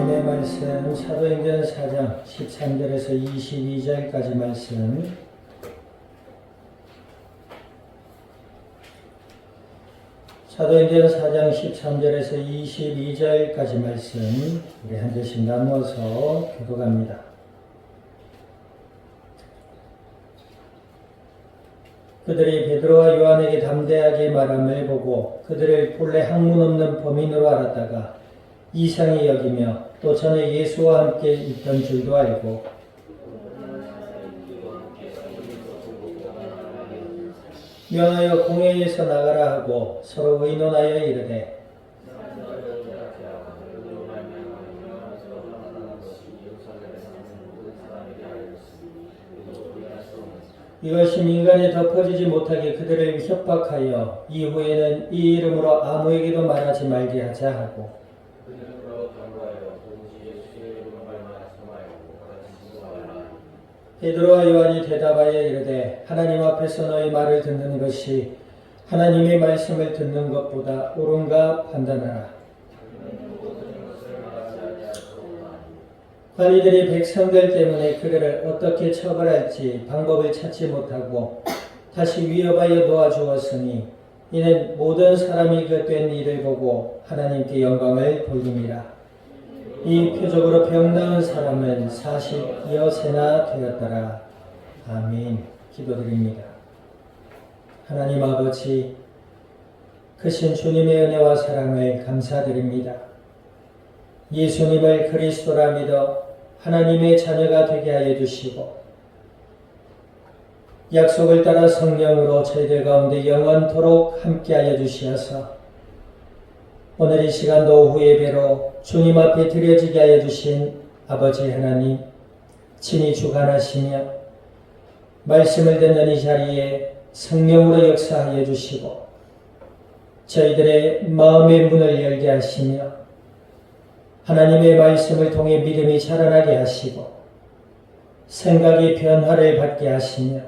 하나님의 말씀 사도행전 4장 13절에서 22절까지 말씀, 사도행전 4장 13절에서 22절까지 말씀 우리 한 절씩 나누어서 교독합니다. 그들이 베드로와 요한에게 담대하게 말함을 보고 그들을 본래 학문 없는 범인으로 알았다가 이상히 여기며 또 전에 예수와 함께 있던 줄도 알고 면하여 공회에서 나가라 하고 서로 의논하여 이르되 이것이 민간에 덮어지지 못하게 그들을 협박하여 이후에는 이 이름으로 아무에게도 말하지 말게 하자 하고 베드로와 요한이 대답하여 이르되 하나님 앞에서 너희 말을 듣는 것이 하나님의 말씀을 듣는 것보다 옳은가 판단하라. 관리들이 백성들 때문에 그들을 어떻게 처벌할지 방법을 찾지 못하고 다시 위협하여 놓아주었으니 이는 모든 사람이 그 된 일을 보고 하나님께 영광을 돌림이라. 이 표적으로 병 나은 사람은 40여세나 되었더라. 아멘. 기도드립니다. 하나님 아버지, 크신 주님의 은혜와 사랑을 감사드립니다. 예수님을 그리스도라 믿어 하나님의 자녀가 되게 하여 주시고 약속을 따라 성령으로 저희들 가운데 영원토록 함께하여 주시어서 오늘 이 시간 오후 예배로 주님 앞에 드려지게 하여 주신 아버지 하나님, 친히 주관하시며 말씀을 듣는 이 자리에 성령으로 역사하여 주시고 저희들의 마음의 문을 열게 하시며 하나님의 말씀을 통해 믿음이 자라나게 하시고 생각이 변화를 받게 하시며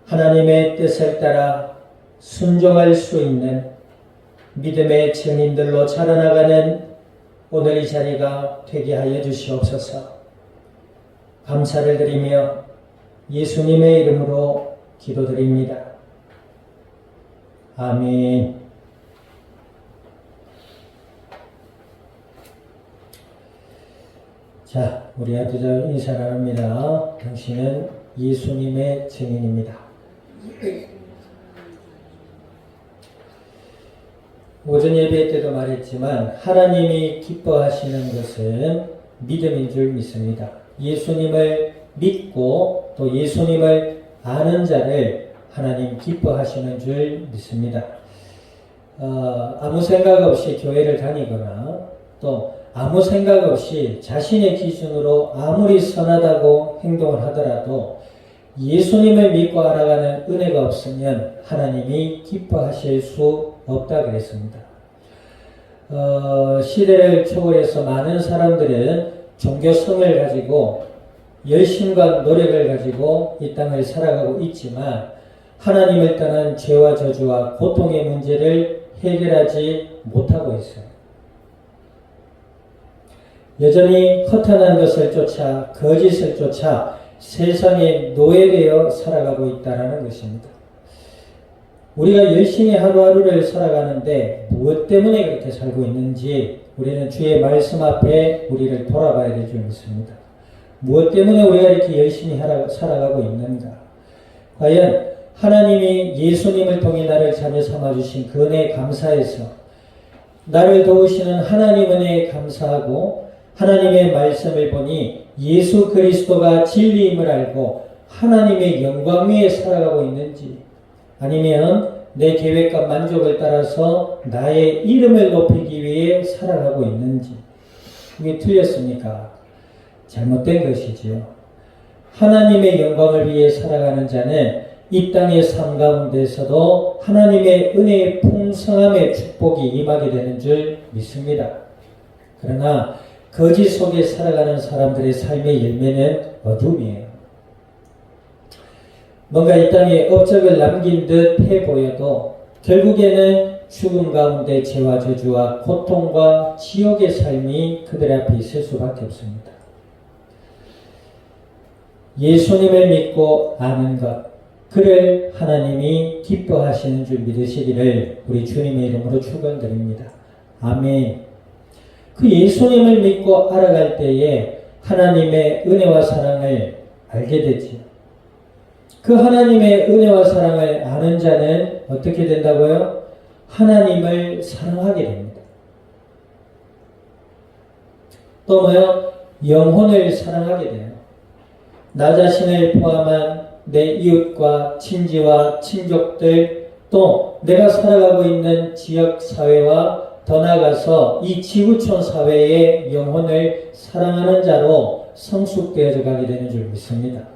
하나님의 뜻을 따라 순종할 수 있는 믿음의 증인들로 자라나가는 오늘 이 자리가 되게 하여 주시옵소서. 감사를 드리며 예수님의 이름으로 기도드립니다. 아멘. 자, 우리 아두자 인사 나눕니다. 당신은 예수님의 증인입니다. 오전 예배 때도 말했지만 하나님이 기뻐하시는 것은 믿음인 줄 믿습니다. 예수님을 믿고 또 예수님을 아는 자를 하나님 기뻐하시는 줄 믿습니다. 아무 생각 없이 교회를 다니거나 또 아무 생각 없이 자신의 기준으로 아무리 선하다고 행동을 하더라도 예수님을 믿고 알아가는 은혜가 없으면 하나님이 기뻐하실 수 없다 그랬습니다. 시대를 초월해서 많은 사람들은 종교성을 가지고 열심과 노력을 가지고 이 땅을 살아가고 있지만 하나님을 떠난 죄와 저주와 고통의 문제를 해결하지 못하고 있어요. 여전히 허탄한 것을 쫓아 거짓을 쫓아 세상에 노예되어 살아가고 있다는 것입니다. 우리가 열심히 하루하루를 살아가는데 무엇 때문에 그렇게 살고 있는지 우리는 주의 말씀 앞에 우리를 돌아봐야 될 줄 믿습니다. 무엇 때문에 우리가 이렇게 열심히 살아가고 있는가? 과연 하나님이 예수님을 통해 나를 자녀 삼아주신 그 은혜에 감사해서 나를 도우시는 하나님 은혜에 감사하고 하나님의 말씀을 보니 예수 그리스도가 진리임을 알고 하나님의 영광 위에 살아가고 있는지 아니면 내 계획과 만족을 따라서 나의 이름을 높이기 위해 살아가고 있는지 그게 틀렸습니까? 잘못된 것이지요. 하나님의 영광을 위해 살아가는 자는 이 땅의 삶 가운데서도 하나님의 은혜의 풍성함의 축복이 임하게 되는 줄 믿습니다. 그러나 거짓 속에 살아가는 사람들의 삶의 열매는 어둠이에요. 뭔가 이 땅에 업적을 남긴 듯 해 보여도 결국에는 죽음 가운데 죄와 저주와 고통과 지옥의 삶이 그들 앞에 있을 수밖에 없습니다. 예수님을 믿고 아는 것, 그를 하나님이 기뻐하시는 줄 믿으시기를 우리 주님의 이름으로 축원드립니다. 아멘. 그 예수님을 믿고 알아갈 때에 하나님의 은혜와 사랑을 알게 되지요. 그 하나님의 은혜와 사랑을 아는 자는 어떻게 된다고요? 하나님을 사랑하게 됩니다. 또 뭐요? 영혼을 사랑하게 돼요. 나 자신을 포함한 내 이웃과 친지와 친족들, 또 내가 살아가고 있는 지역 사회와 더 나아가서 이 지구촌 사회의 영혼을 사랑하는 자로 성숙되어져 가게 되는 줄 믿습니다.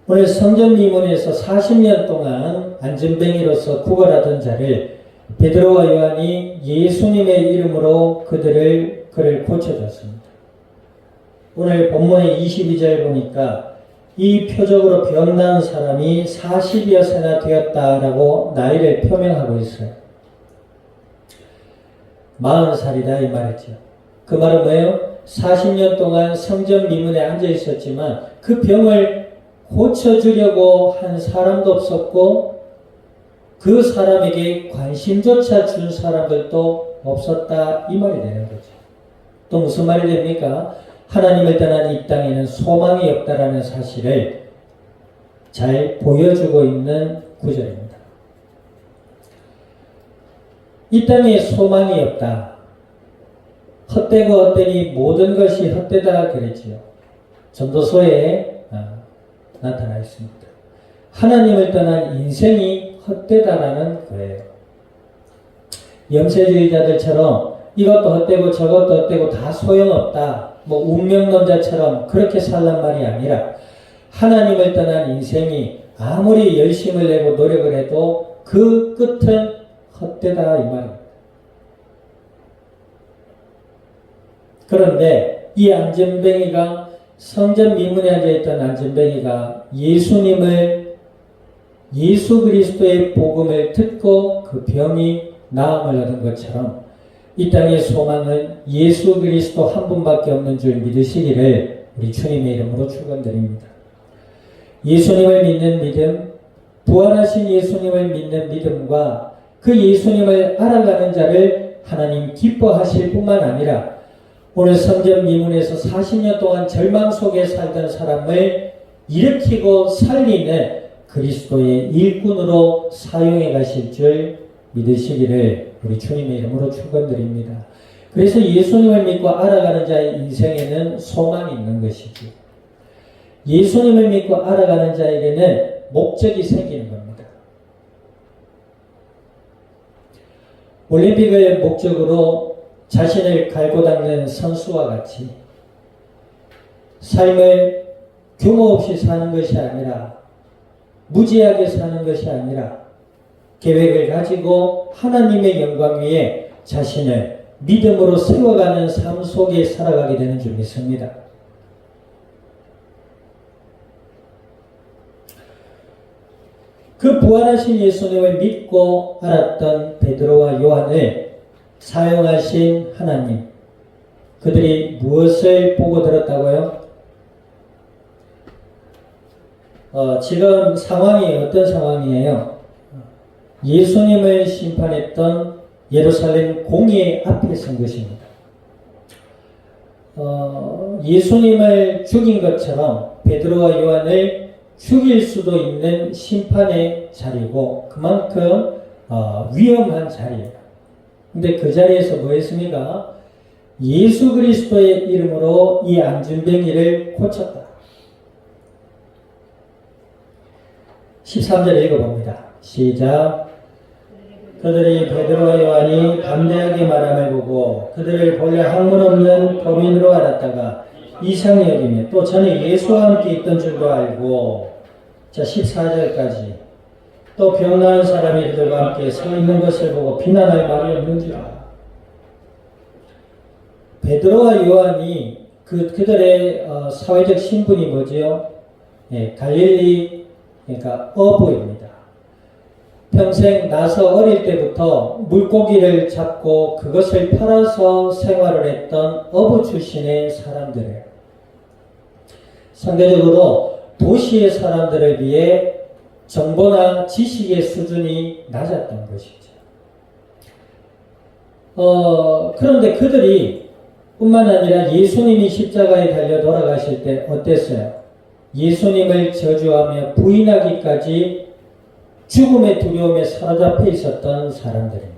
오늘 성전 미문에서 40년 동안 안전뱅이로서 구걸하던 자를 베드로와 요한이 예수님의 이름으로 그를 고쳐줬습니다. 오늘 본문의 22절 보니까 이 표적으로 병난 사람이 40여 세나 되었다라고 나이를 표명하고 있어요. 40살이다 이 말이죠. 그 말은 뭐예요? 40년 동안 성전 미문에 앉아 있었지만 그 병을 고쳐주려고 한 사람도 없었고 그 사람에게 관심조차 준 사람들도 없었다 이 말이 되는 거죠. 또 무슨 말이 됩니까? 하나님을 떠난 이 땅에는 소망이 없다라는 사실을 잘 보여주고 있는 구절입니다. 이 땅에 소망이 없다. 헛되고 헛되니 모든 것이 헛되다 그랬지요. 전도서에 나타나 있습니다. 하나님을 떠난 인생이 헛되다라는 거예요. 염세주의자들처럼 이것도 헛되고 저것도 헛되고 다 소용없다. 운명론자처럼 그렇게 살란 말이 아니라 하나님을 떠난 인생이 아무리 열심을 내고 노력을 해도 그 끝은 헛되다 이 말입니다. 그런데 이 안전뱅이가 성전 미문에 앉아있던 안전뱅이가 예수 그리스도의 복음을 듣고 그 병이 나음을 얻은 것처럼 이 땅의 소망은 예수 그리스도 한 분밖에 없는 줄 믿으시기를 우리 주님의 이름으로 축원드립니다. 예수님을 믿는 믿음, 부활하신 예수님을 믿는 믿음과 그 예수님을 알아가는 자를 하나님 기뻐하실 뿐만 아니라 오늘 성전 미문에서 40년 동안 절망 속에 살던 사람을 일으키고 살리는 그리스도의 일꾼으로 사용해 가실 줄 믿으시기를 우리 주님의 이름으로 축원드립니다. 그래서 예수님을 믿고 알아가는 자의 인생에는 소망이 있는 것이지. 예수님을 믿고 알아가는 자에게는 목적이 생기는 겁니다. 올림픽을 목적으로 자신을 갈고 닦는 선수와 같이 삶을 규모 없이 사는 것이 아니라 무지하게 사는 것이 아니라 계획을 가지고 하나님의 영광 위에 자신을 믿음으로 세워가는 삶 속에 살아가게 되는 줄 믿습니다. 그 부활하신 예수님을 믿고 알았던 베드로와 요한을 사용하신 하나님, 그들이 무엇을 보고 들었다고요? 지금 상황이 어떤 상황이에요? 예수님을 심판했던 예루살렘 공의 앞에 선 것입니다. 예수님을 죽인 것처럼 베드로와 요한을 죽일 수도 있는 심판의 자리고 그만큼 위험한 자리예요. 근데 그 자리에서 뭐 했습니까? 예수 그리스도의 이름으로 이 안진뱅이를 고쳤다. 13절 읽어봅니다. 시작. 그들이 베드로와 요한이 담대하게 말함을 보고 그들을 본래 학문 없는 범인으로 알았다가 이상히 여기며 또 전에 예수와 함께 있던 줄도 알고, 자 14절까지 또 병 나은 사람이 그들과 함께 서 있는 것을 보고 비난할 말이 없는지라. 베드로와 요한이 그들의 사회적 신분이 뭐지요? 갈릴리 그러니까 어부입니다. 평생 나서 어릴 때부터 물고기를 잡고 그것을 팔아서 생활을 했던 어부 출신의 사람들이에요. 상대적으로 도시의 사람들에 비해 정보나 지식의 수준이 낮았던 것이죠. 그런데 그들이 뿐만 아니라 예수님이 십자가에 달려 돌아가실 때 어땠어요? 예수님을 저주하며 부인하기까지 죽음의 두려움에 사로잡혀 있었던 사람들입니다.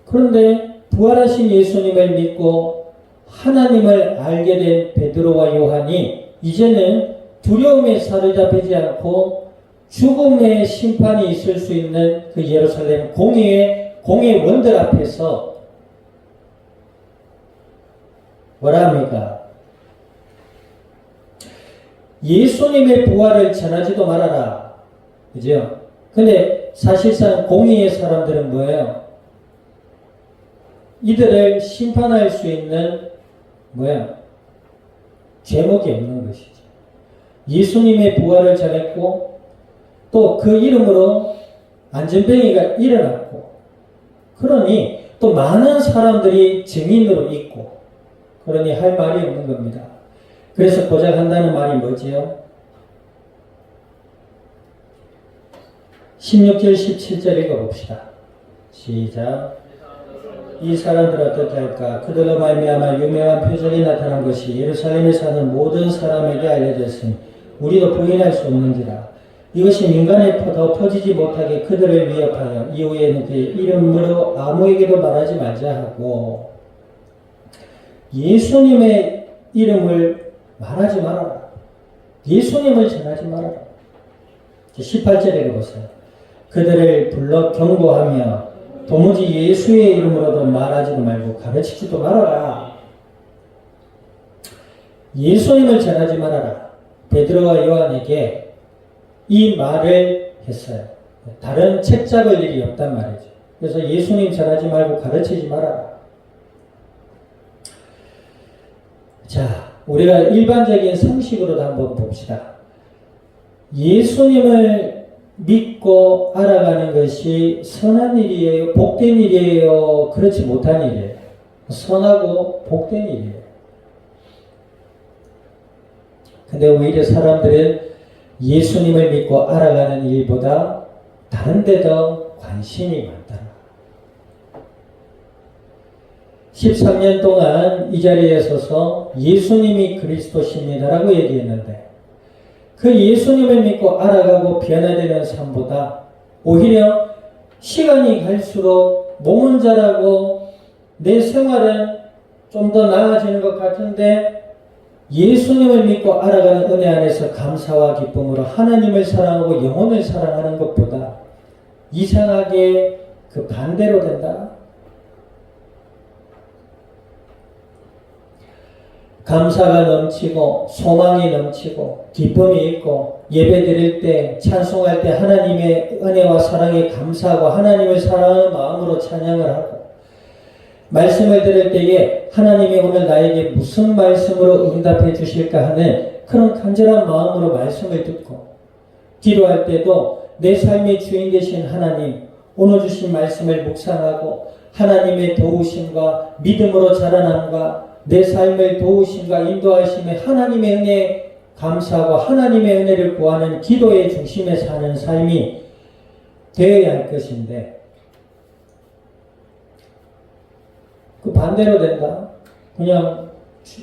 그런데 부활하신 예수님을 믿고 하나님을 알게 된 베드로와 요한이 이제는 두려움에 사로잡히지 않고 죽음의 심판이 있을 수 있는 그 예루살렘 공의 원들 앞에서 뭐라 합니까? 예수님의 부활을 전하지도 말아라. 그죠? 근데 사실상 공의의 사람들은 뭐예요? 이들을 심판할 수 있는 제목이 없는 것이죠. 예수님의 부활을 전했고 또 그 이름으로 안전뱅이가 일어났고 그러니 또 많은 사람들이 증인으로 있고 그러니 할 말이 없는 겁니다. 그래서 고작 한다는 말이 뭐지요? 16절 17절 읽어봅시다. 시작. 이 사람들 어떻게 할까? 그들로 말미암아 유명한 표적이 나타난 것이 예루살렘에 사는 모든 사람에게 알려졌으니 우리도 부인할 수 없는지라. 이것이 민간에 더 퍼지지 못하게 그들을 위협하여 이후에는 그의 이름으로 아무에게도 말하지 말자 하고 예수님의 이름을 말하지 말아라. 예수님을 전하지 말아라. 18절에 보세요. 그들을 불러 경고하며 도무지 예수의 이름으로도 말하지도 말고 가르치지도 말아라. 예수님을 전하지 말아라. 베드로와 요한에게 이 말을 했어요. 다른 책 잡을 일이 없단 말이죠. 그래서 예수님 전하지 말고 가르치지 말아라. 자, 우리가 일반적인 상식으로도 한번 봅시다. 예수님을 믿고 알아가는 것이 선한 일이에요? 복된 일이에요? 그렇지 못한 일이에요? 선하고 복된 일이에요. 근데 오히려 사람들은 예수님을 믿고 알아가는 일보다 다른 데 더 관심이 많다. 13년 동안 이 자리에 서서 예수님이 그리스도십니다라고 얘기했는데 그 예수님을 믿고 알아가고 변화되는 삶보다 오히려 시간이 갈수록 몸은 자라고 내 생활은 좀 더 나아지는 것 같은데 예수님을 믿고 알아가는 은혜 안에서 감사와 기쁨으로 하나님을 사랑하고 영혼을 사랑하는 것보다 이상하게 그 반대로 된다. 감사가 넘치고 소망이 넘치고 기쁨이 있고 예배 드릴 때 찬송할 때 하나님의 은혜와 사랑에 감사하고 하나님을 사랑하는 마음으로 찬양을 하고 말씀을 들을 때에 하나님이 오늘 나에게 무슨 말씀으로 응답해 주실까 하는 그런 간절한 마음으로 말씀을 듣고 기도할 때도 내 삶의 주인 되신 하나님 오늘 주신 말씀을 묵상하고 하나님의 도우심과 믿음으로 자라남과 내 삶을 도우심과 인도하심에 하나님의 은혜에 감사하고 하나님의 은혜를 구하는 기도의 중심에 사는 삶이 되어야 할 것인데 그 반대로 된다. 그냥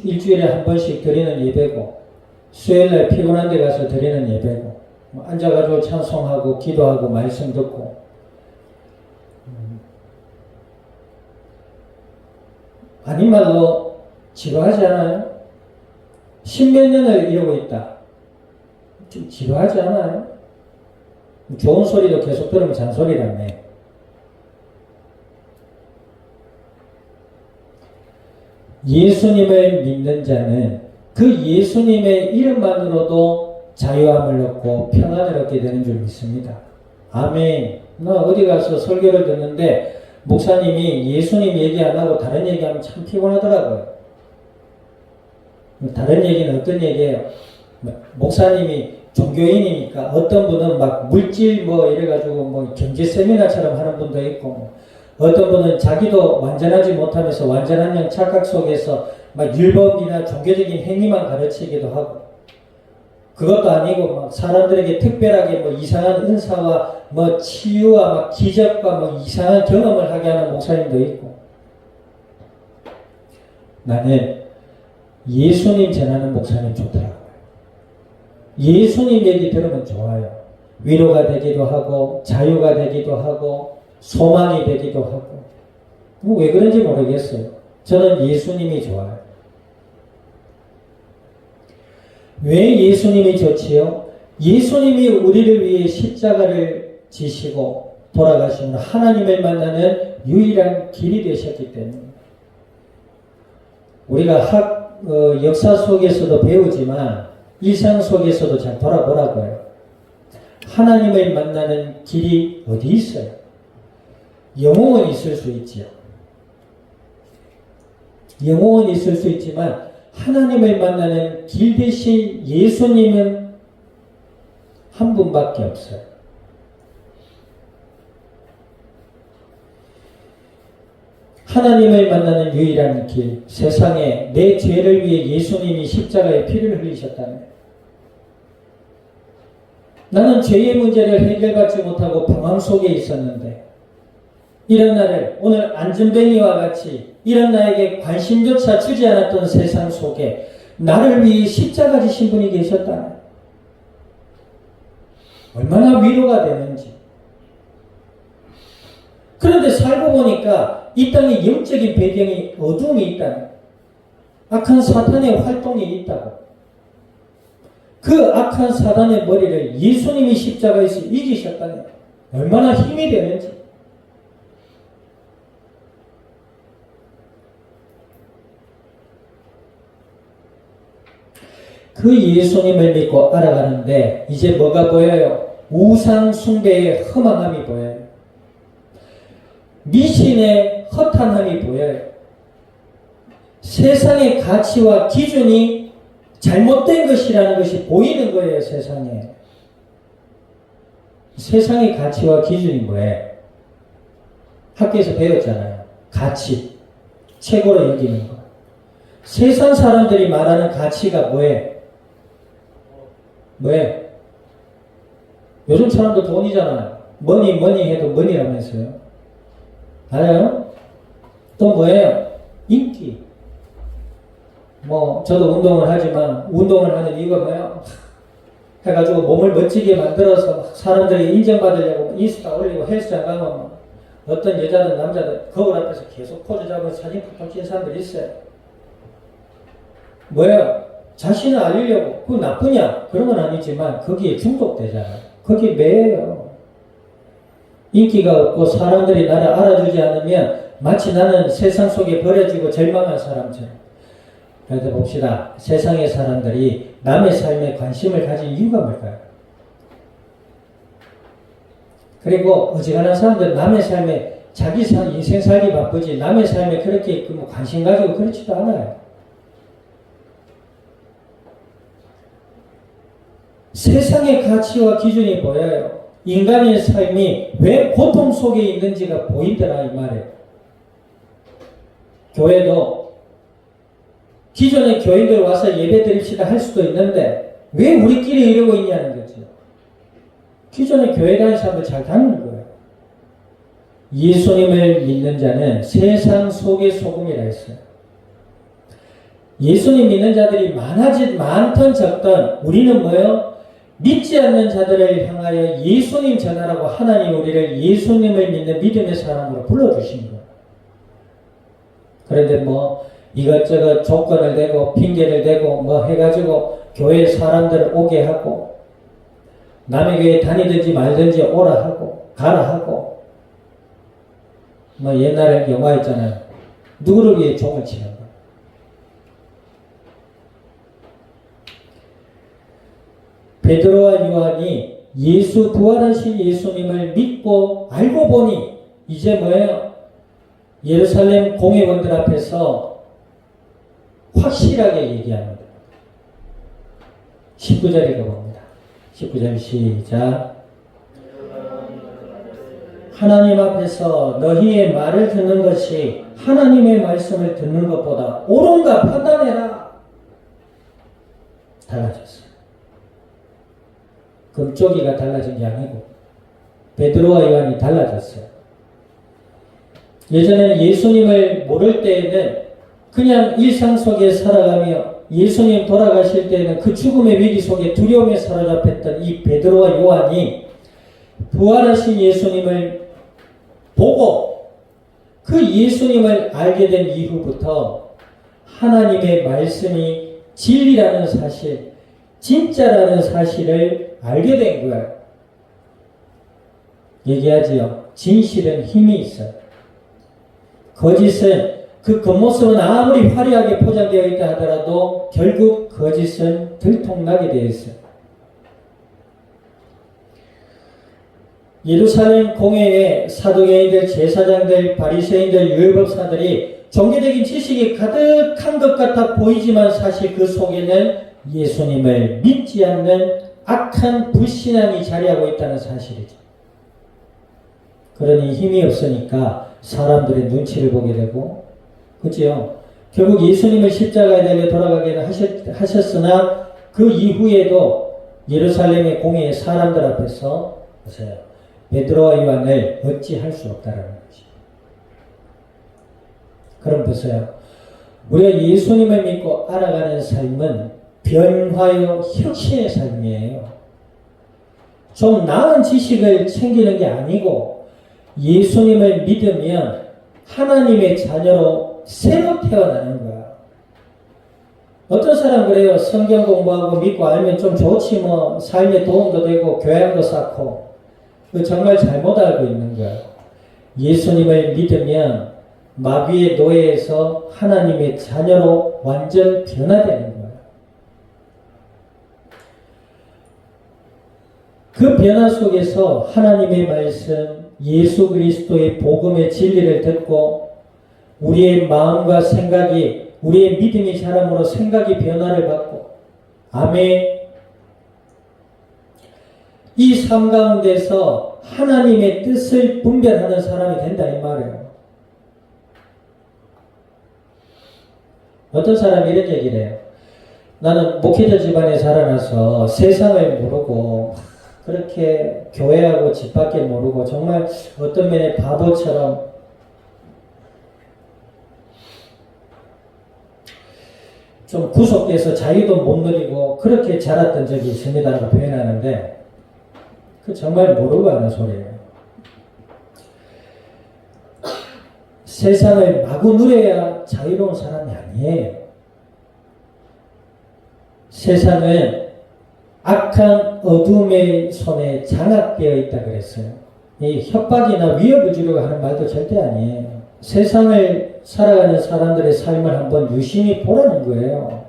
일주일에 한 번씩 드리는 예배고 수요일날 피곤한 데 가서 드리는 예배고 앉아가지고 찬송하고 기도하고 말씀 듣고 아닌 말로 지루하지 않아요? 십몇 년을 이러고 있다. 좀 지루하지 않아요? 좋은 소리도 계속 들으면 잔소리라네. 예수님을 믿는 자는 그 예수님의 이름만으로도 자유함을 얻고 평안을 얻게 되는 줄 믿습니다. 아멘. 나 어디 가서 설교를 듣는데 목사님이 예수님 얘기 안 하고 다른 얘기하면 참 피곤하더라고요. 다른 얘기는 어떤 얘기예요? 목사님이 종교인이니까 어떤 분은 막 물질 뭐 이래가지고 뭐 경제 세미나처럼 하는 분도 있고, 어떤 분은 자기도 완전하지 못하면서 완전한 영 착각 속에서 막 율법이나 종교적인 행위만 가르치기도 하고, 그것도 아니고 막 사람들에게 특별하게 뭐 이상한 은사와 뭐 치유와 막 기적과 뭐 이상한 경험을 하게 하는 목사님도 있고, 나는 예수님 전하는 목사님 좋더라고요. 예수님 얘기 들으면 좋아요. 위로가 되기도 하고 자유가 되기도 하고 소망이 되기도 하고, 뭐 왜 그런지 모르겠어요. 저는 예수님이 좋아요. 왜 예수님이 좋지요? 예수님이 우리를 위해 십자가를 지시고 돌아가심으로 하나님을 만나는 유일한 길이 되셨기 때문에, 우리가 역사 속에서도 배우지만 일상 속에서도 잘 돌아보라고요. 하나님을 만나는 길이 어디 있어요? 영웅은 있을 수 있지요. 영웅은 있을 수 있지만 하나님을 만나는 길 대신 예수님은 한 분밖에 없어요. 하나님을 만나는 유일한 길, 세상에 내 죄를 위해 예수님이 십자가에 피를 흘리셨다면, 나는 죄의 문제를 해결받지 못하고 방황 속에 있었는데, 이런 나를 오늘 안전뱅이와 같이 이런 나에게 관심조차 주지 않았던 세상 속에 나를 위해 십자가 지신 분이 계셨다면 얼마나 위로가 되는지. 그런데 살고 보니까 이 땅에 영적인 배경이 어둠이 있다면, 악한 사탄의 활동이 있다고, 그 악한 사단의 머리를 예수님이 십자가에서 이기셨다면 얼마나 힘이 되는지. 그 예수님을 믿고 알아가는데 이제 뭐가 보여요? 우상 숭배의 허망함이 보여요. 미신의 허탄함이 보여요. 세상의 가치와 기준이 잘못된 것이라는 것이 보이는 거예요, 세상에. 세상의 가치와 기준이 뭐예요? 학교에서 배웠잖아요. 가치. 최고로 여기는 거. 세상 사람들이 말하는 가치가 뭐예요? 뭐예요? 요즘 사람도 돈이잖아요. 머니 해도 머니라면서요. 알아요? 또 뭐예요? 인기. 뭐 저도 운동을 하지만 운동을 하는 이유가 뭐예요? 해가지고 몸을 멋지게 만들어서 사람들이 인정받으려고 인스타 올리고 헬스장 가면 어떤 여자든 남자든 거울 앞에서 계속 포즈 잡으면서 사진 팍팍 찍는 사람들 있어요. 뭐예요? 자신을 알리려고. 그거 나쁘냐? 그런 건 아니지만 거기에 중독되잖아요. 거기에 매여요. 인기가 없고 사람들이 나를 알아주지 않으면 마치 나는 세상 속에 버려지고 절망한 사람처럼. 그래서 봅시다. 세상의 사람들이 남의 삶에 관심을 가진 이유가 뭘까요? 그리고 어지간한 사람들 남의 삶에 자기 인생 살기 바쁘지 남의 삶에 그렇게 관심 가지고 그렇지도 않아요. 세상의 가치와 기준이 보여요. 인간의 삶이 왜 고통 속에 있는지가 보이더라 이 말이에요. 교회도 기존의 교인들 와서 예배 드립시다 할 수도 있는데 왜 우리끼리 이러고 있냐는 거죠. 기존의 교회 다니는 사람들 잘 다니는 거예요. 예수님을 믿는 자는 세상 속의 소금이라 했어요. 예수님 믿는 자들이 많던 적던 우리는 뭐예요? 믿지 않는 자들을 향하여 예수님 전하라고 하나님 우리를 예수님을 믿는 믿음의 사람으로 불러주신 거예요. 그런데 뭐 이것저것 조건을 대고 핑계를 대고 뭐 해가지고 교회 사람들을 오게 하고 남의 교회 다니든지 말든지 오라 하고 가라 하고 뭐 옛날에 영화 있잖아요. 누구를 위해 종을 치는 거. 베드로와 요한이 예수 부활하신 예수님을 믿고 알고 보니 이제 뭐예요? 예루살렘 공회원들 앞에서 확실하게 얘기합니다. 19절 읽어봅니다. 19절 시작. 하나님 앞에서 너희의 말을 듣는 것이 하나님의 말씀을 듣는 것보다 옳은가 판단해라. 달라졌어요. 금쪽이가 달라진 게 아니고 베드로와 요한이 달라졌어요. 예전에는 예수님을 모를 때에는 그냥 일상 속에 살아가며 예수님 돌아가실 때에는 그 죽음의 위기 속에 두려움에 사로잡혔던 이 베드로와 요한이 부활하신 예수님을 보고 그 예수님을 알게 된 이후부터 하나님의 말씀이 진리라는 사실, 진짜라는 사실을 알게 된 거예요. 얘기하지요. 진실은 힘이 있어요. 거짓은 그 겉모습은 아무리 화려하게 포장되어 있다 하더라도 결국 거짓은 들통나게 되어 있어요. 예루살렘 공회에 사두개인들, 제사장들, 바리새인들, 율법사들이 종교적인 지식이 가득한 것 같아 보이지만 사실 그 속에는 예수님을 믿지 않는 악한 불신앙이 자리하고 있다는 사실이죠. 그러니 힘이 없으니까 사람들의 눈치를 보게 되고, 그렇죠? 결국 예수님을 십자가에 달려 돌아가게 하셨으나 그 이후에도 예루살렘의 공회의 사람들 앞에서 보세요. 베드로와 요한을 어찌할 수 없다라는 거죠. 그럼 보세요. 우리가 예수님을 믿고 알아가는 삶은 변화요 혁신의 삶이에요. 좀 나은 지식을 챙기는 게 아니고 예수님을 믿으면 하나님의 자녀로 새로 태어나는 거야. 어떤 사람 그래요. 성경 공부하고 믿고 알면 좀 좋지 뭐 삶에 도움도 되고 교양도 쌓고. 정말 잘못 알고 있는 거야. 예수님을 믿으면 마귀의 노예에서 하나님의 자녀로 완전 변화되는 거야. 그 변화 속에서 하나님의 말씀, 예수 그리스도의 복음의 진리를 듣고 우리의 마음과 생각이, 우리의 믿음이 자람으로 생각이 변화를 받고, 아멘. 이 삶 가운데서 하나님의 뜻을 분별하는 사람이 된다 이 말이에요. 어떤 사람이 이런 얘기를 해요. 나는 목회자 집안에 자라나서 세상을 모르고 그렇게 교회하고 집 밖에 모르고 정말 어떤 면에 바보처럼 좀 구속돼서 자유도 못 누리고 그렇게 자랐던 적이 있습니다라고 표현하는데 그 정말 모르고 하는 소리예요. 세상을 마구 누려야 자유로운 사람이 아니에요. 세상은 악한 어둠의 손에 장악되어 있다 그랬어요. 이 협박이나 위협을 주려고 하는 말도 절대 아니에요. 세상을 살아가는 사람들의 삶을 한번 유심히 보라는 거예요.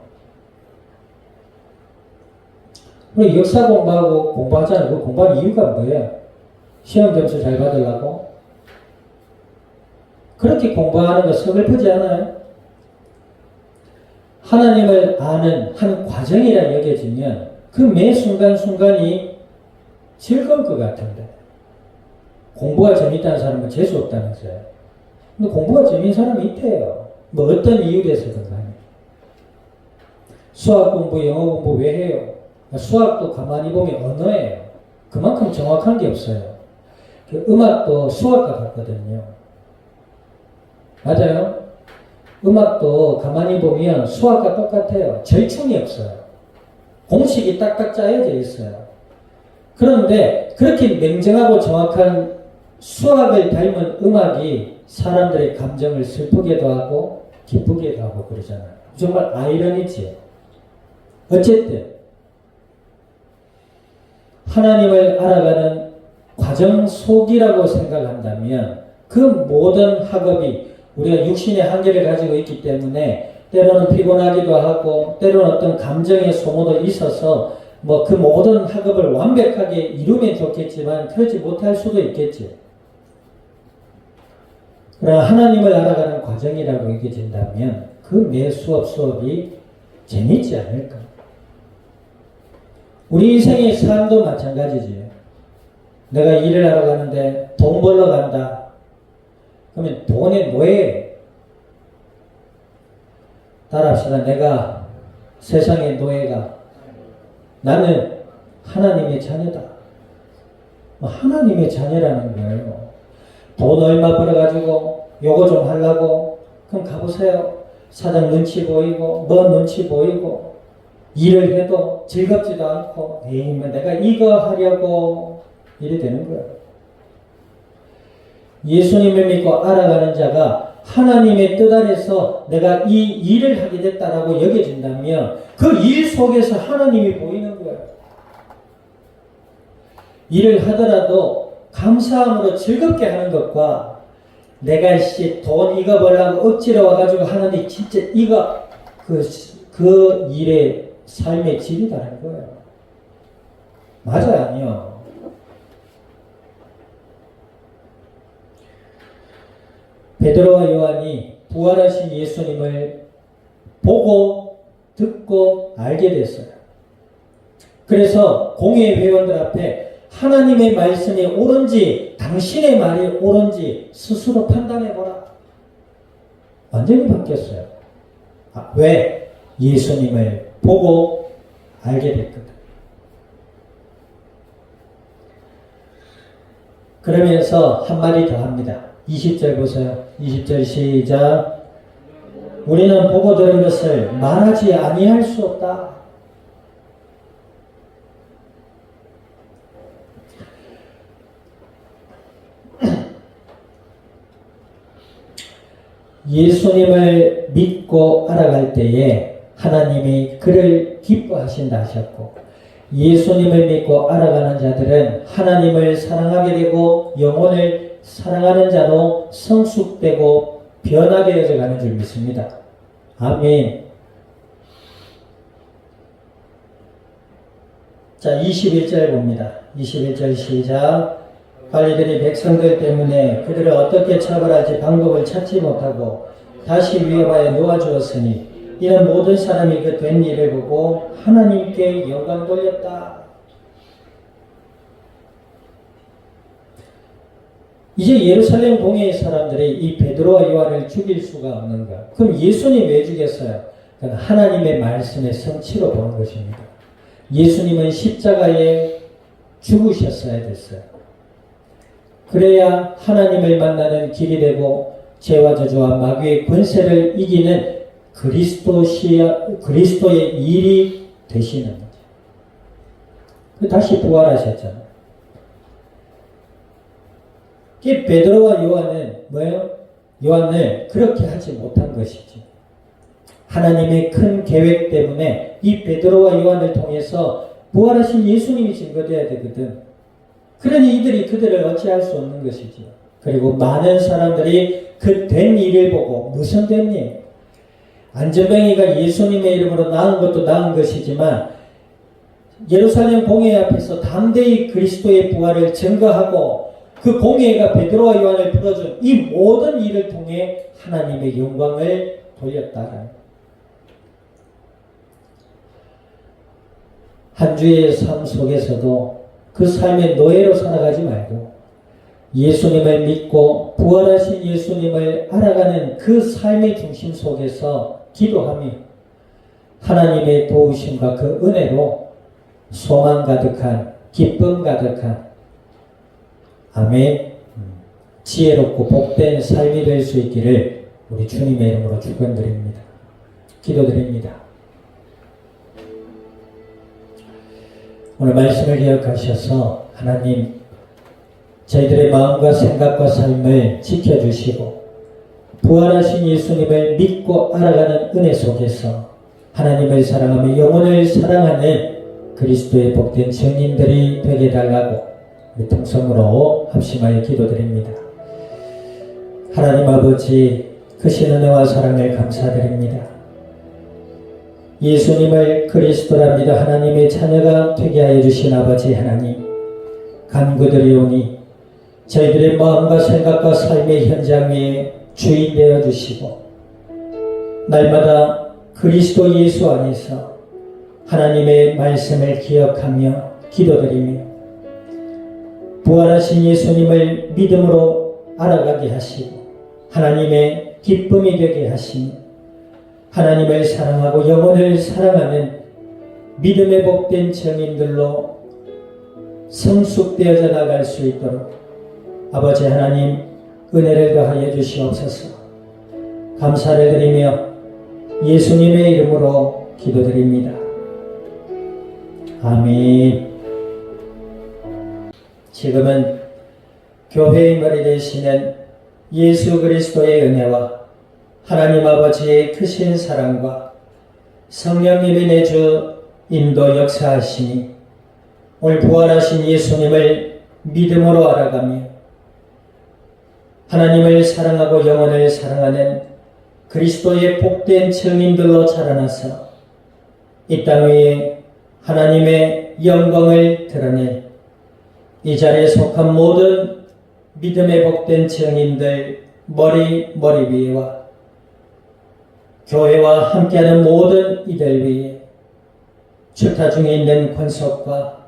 우리 역사 공부하고 공부하잖아요. 그 공부하는 이유가 뭐예요? 시험 점수 잘 받으려고? 그렇게 공부하는 거 서글프지 않아요? 하나님을 아는 한 과정이라 여겨지면 그 매 순간순간이 즐거울 것 같은데 공부가 재밌다는 사람은 재수 없다면서요. 근데 공부가 재밌는 사람이 있대요. 뭐 어떤 이유 돼서든 간에. 수학 공부, 영어 공부 왜 해요? 수학도 가만히 보면 언어예요. 그만큼 정확한 게 없어요. 음악도 수학과 같거든요. 맞아요? 음악도 가만히 보면 수학과 똑같아요. 절충이 없어요. 공식이 딱딱 짜여져 있어요. 그런데 그렇게 냉정하고 정확한 수학을 닮은 음악이 사람들의 감정을 슬프게도 하고 기쁘게도 하고 그러잖아요. 정말 아이러니지. 어쨌든 하나님을 알아가는 과정 속이라고 생각한다면 그 모든 학업이 우리가 육신의 한계를 가지고 있기 때문에 때로는 피곤하기도 하고 때로는 어떤 감정의 소모도 있어서 뭐 그 모든 학업을 완벽하게 이루면 좋겠지만 그러지 못할 수도 있겠지. 그러나 하나님을 알아가는 과정이라고 여겨진다면 그 매 수업이 재밌지 않을까. 우리 인생의 삶도 마찬가지지. 내가 일을 하러 가는데 돈 벌러 간다. 그러면 돈의 노예. 따라합시다. 내가 세상의 노예가 나는 하나님의 자녀다. 하나님의 자녀라는 거예요. 돈 얼마 벌어가지고 요거 좀 하려고 그럼 가보세요. 사장 눈치 보이고 뭐 눈치 보이고 일을 해도 즐겁지도 않고 에이 내가 이거 하려고 이래 되는 거예요. 예수님을 믿고 알아가는 자가 하나님의 뜻 아래서 내가 이 일을 하게 됐다라고 여겨진다면 그 일 속에서 하나님이 보이는 거예요. 일을 하더라도 감사함으로 즐겁게 하는 것과 내가 돈 이거 벌려고 억지로 와가지고 하는데 진짜 이거 그 일의 삶의 질이 다른 거예요. 맞아요, 아니요? 베드로와 요한이 부활하신 예수님을 보고 듣고 알게 됐어요. 그래서 공회 회원들 앞에 하나님의 말씀이 옳은지 당신의 말이 옳은지 스스로 판단해보라. 완전히 바뀌었어요. 왜? 예수님을 보고 알게 됐거든. 그러면서 한마디 더 합니다. 20절 보세요. 20절 시작. 우리는 보고 들은 것을 말하지 아니할 수 없다. 예수님을 믿고 알아갈 때에 하나님이 그를 기뻐하신다 하셨고, 예수님을 믿고 알아가는 자들은 하나님을 사랑하게 되고 영혼을 사랑하는 자로 성숙되고 변화되어져 가는 줄 믿습니다. 아멘. 자, 21절 봅니다. 21절 시작. 관리들이 백성들 때문에 그들을 어떻게 처벌할지 방법을 찾지 못하고 다시 위협하여 놓아주었으니 이런 모든 사람이 그 된 일을 보고 하나님께 영광 돌렸다. 이제 예루살렘 공회의 사람들이 이 베드로와 요한을 죽일 수가 없는가? 그럼 예수님 왜 죽였어요? 그건 하나님의 말씀의 성취로 보는 것입니다. 예수님은 십자가에 죽으셨어야 됐어요. 그래야 하나님을 만나는 길이 되고 죄와 저주와 마귀의 권세를 이기는 그리스도의 일이 되시는 거죠. 다시 부활하셨잖아요. 베드로와 요한은 뭐예요? 요한을 그렇게 하지 못한 것이지. 하나님의 큰 계획 때문에 이 베드로와 요한을 통해서 부활하신 예수님이 증거되어야 되거든. 그러니 이들이 그들을 어찌할 수 없는 것이지요. 그리고 많은 사람들이 그 된 일을 보고 무슨 된 일? 안전뱅이가 예수님의 이름으로 나은 것도 나은 것이지만 예루살렘 공회 앞에서 담대히 그리스도의 부활을 증거하고 그 공회가 베드로와 요한을 풀어준 이 모든 일을 통해 하나님의 영광을 돌렸다. 한 주의 삶 속에서도 그 삶의 노예로 살아가지 말고 예수님을 믿고 부활하신 예수님을 알아가는 그 삶의 중심 속에서 기도하며 하나님의 도우심과 그 은혜로 소망 가득한 기쁨 가득한 아멘 지혜롭고 복된 삶이 될 수 있기를 우리 주님의 이름으로 축원드립니다. 기도드립니다. 오늘 말씀을 기억하셔서 하나님 저희들의 마음과 생각과 삶을 지켜주시고 부활하신 예수님을 믿고 알아가는 은혜 속에서 하나님을 사랑하며 영혼을 사랑하는 그리스도의 복된 증인들이 되게 해달라고 우리 통성으로 합심하여 기도드립니다. 하나님 아버지 크신 은혜와 사랑을 감사드립니다. 예수님을 그리스도라 믿어 하나님의 자녀가 되게 하여 주신 아버지 하나님 간구드리오니 저희들의 마음과 생각과 삶의 현장 위에 주인 되어 주시고 날마다 그리스도 예수 안에서 하나님의 말씀을 기억하며 기도드리며 부활하신 예수님을 믿음으로 알아가게 하시고 하나님의 기쁨이 되게 하시며 하나님을 사랑하고 영혼을 사랑하는 믿음의 복된 증인들로 성숙되어져 나갈 수 있도록 아버지 하나님 은혜를 더하여 주시옵소서. 감사를 드리며 예수님의 이름으로 기도드립니다. 아멘. 지금은 교회의 머리 되시는 예수 그리스도의 은혜와 하나님 아버지의 크신 사랑과 성령님이 내주 인도 역사하시니 오늘 부활하신 예수님을 믿음으로 알아가며 하나님을 사랑하고 영혼을 사랑하는 그리스도의 복된 증인들로 자라나서 이 땅 위에 하나님의 영광을 드러내 이 자리에 속한 모든 믿음의 복된 증인들 머리 위에와 교회와 함께하는 모든 이들 위에 주타 중에 있는 권속과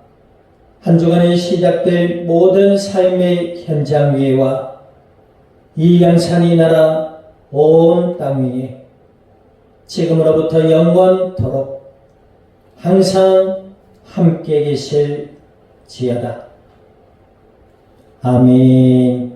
한 주간에 시작될 모든 삶의 현장 위에와 이 양산이 나라 온 땅 위에 지금으로부터 영원토록 항상 함께 계실지어다. 아멘.